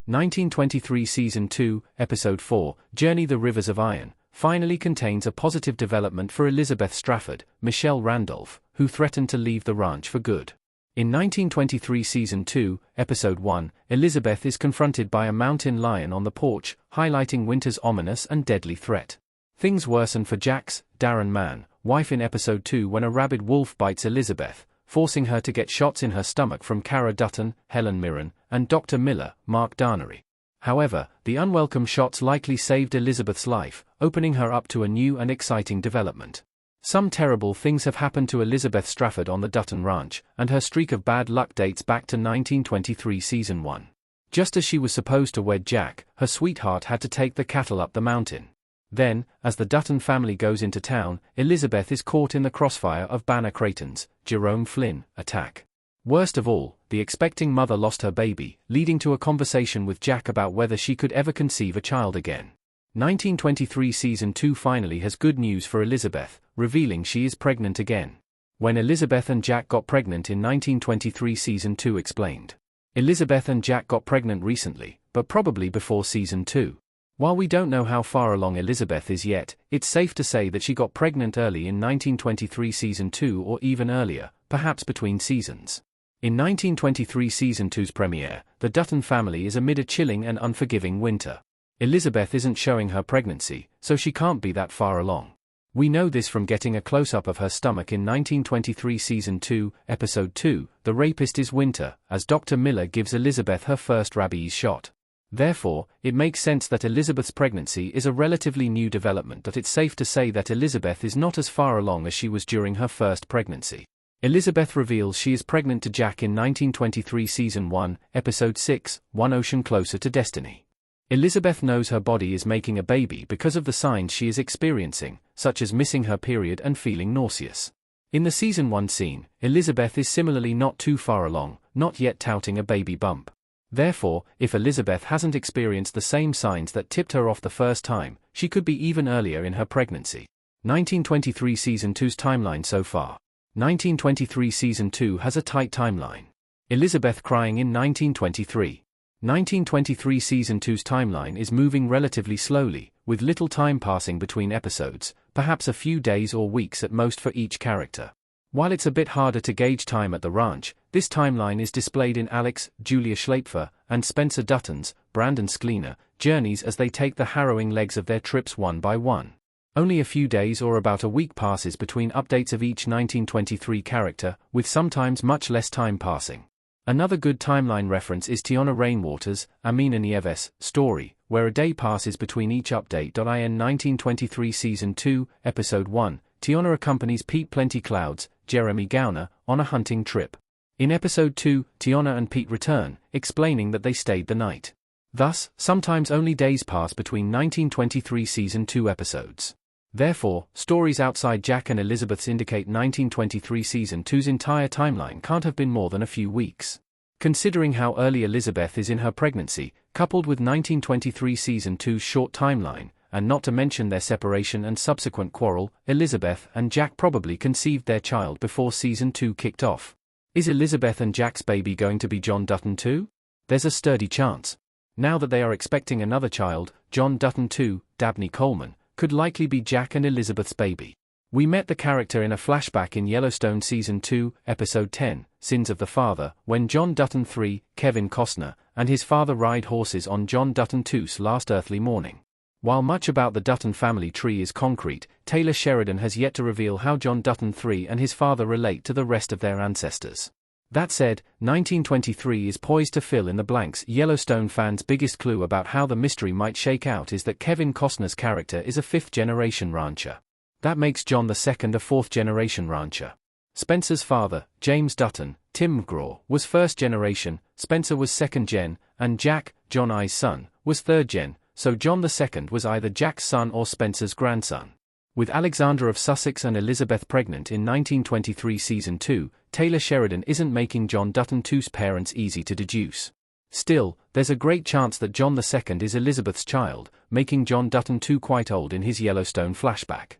1923 Season 2, Episode 4, Journey the Rivers of Iron, finally contains a positive development for Elizabeth Strafford, Michelle Randolph, who threatened to leave the ranch for good. In 1923 Season 2, Episode 1, Elizabeth is confronted by a mountain lion on the porch, highlighting winter's ominous and deadly threat. Things worsen for Jack's, Darren Mann, wife in Episode 2 when a rabid wolf bites Elizabeth, forcing her to get shots in her stomach from Cara Dutton, Helen Mirren, and Dr. Miller, Mark Darnary. However, the unwelcome shots likely saved Elizabeth's life, opening her up to a new and exciting development. Some terrible things have happened to Elizabeth Strafford on the Dutton Ranch, and her streak of bad luck dates back to 1923 Season 1. Just as she was supposed to wed Jack, her sweetheart had to take the cattle up the mountain. Then, as the Dutton family goes into town, Elizabeth is caught in the crossfire of Banner Creighton's, Jerome Flynn, attack. Worst of all, the expecting mother lost her baby, leading to a conversation with Jack about whether she could ever conceive a child again. 1923 Season 2 finally has good news for Elizabeth, revealing she is pregnant again. When Elizabeth and Jack got pregnant in 1923 Season 2 explained. Elizabeth and Jack got pregnant recently, but probably before Season 2. While we don't know how far along Elizabeth is yet, it's safe to say that she got pregnant early in 1923 Season 2 or even earlier, perhaps between seasons. In 1923 Season 2's premiere, the Dutton family is amid a chilling and unforgiving winter. Elizabeth isn't showing her pregnancy, so she can't be that far along. We know this from getting a close-up of her stomach in 1923 Season 2, Episode 2, The Rapist is Winter, as Dr. Miller gives Elizabeth her first rabies shot. Therefore, it makes sense that Elizabeth's pregnancy is a relatively new development, but it's safe to say that Elizabeth is not as far along as she was during her first pregnancy. Elizabeth reveals she is pregnant to Jack in 1923 Season 1, Episode 6, One Ocean Closer to Destiny. Elizabeth knows her body is making a baby because of the signs she is experiencing, such as missing her period and feeling nauseous. In the Season 1 scene, Elizabeth is similarly not too far along, not yet touting a baby bump. Therefore, if Elizabeth hasn't experienced the same signs that tipped her off the first time, she could be even earlier in her pregnancy. 1923 Season 2's timeline so far. 1923 Season 2 has a tight timeline. Elizabeth crying in 1923. 1923 Season 2's timeline is moving relatively slowly, with little time passing between episodes, perhaps a few days or weeks at most for each character. While it's a bit harder to gauge time at the ranch, this timeline is displayed in Alex, Julia Schlaepfer, and Spencer Dutton's, Brandon Sklenar, journeys as they take the harrowing legs of their trips one by one. Only a few days or about a week passes between updates of each 1923 character, with sometimes much less time passing. Another good timeline reference is Tiona Rainwater's, Amina Nieves, story, where a day passes between each update. In 1923 Season 2, Episode 1, Tiona accompanies Pete Plenty Clouds, Jeremy Gowner, on a hunting trip. In Episode 2, Tiona and Pete return, explaining that they stayed the night. Thus, sometimes only days pass between 1923 Season 2 episodes. Therefore, stories outside Jack and Elizabeth's indicate 1923 Season 2's entire timeline can't have been more than a few weeks. Considering how early Elizabeth is in her pregnancy, coupled with 1923 Season 2's short timeline, and not to mention their separation and subsequent quarrel, Elizabeth and Jack probably conceived their child before Season 2 kicked off. Is Elizabeth and Jack's baby going to be John Dutton too? There's a sturdy chance. Now that they are expecting another child, John Dutton too, Dabney Coleman, could likely be Jack and Elizabeth's baby. We met the character in a flashback in Yellowstone Season 2, Episode 10, Sins of the Father, when John Dutton III, Kevin Costner, and his father ride horses on John Dutton II's last earthly morning. While much about the Dutton family tree is concrete, Taylor Sheridan has yet to reveal how John Dutton III and his father relate to the rest of their ancestors. That said, 1923 is poised to fill in the blanks. Yellowstone fans' biggest clue about how the mystery might shake out is that Kevin Costner's character is a fifth-generation rancher. That makes John II a fourth-generation rancher. Spencer's father, James Dutton, Tim McGraw, was first-generation, Spencer was second-gen, and Jack, John I's son, was third-gen, so John II was either Jack's son or Spencer's grandson. With Alexandra of Sussex and Elizabeth pregnant in 1923 Season 2, Taylor Sheridan isn't making John Dutton II's parents easy to deduce. Still, there's a great chance that John II is Elizabeth's child, making John Dutton II quite old in his Yellowstone flashback.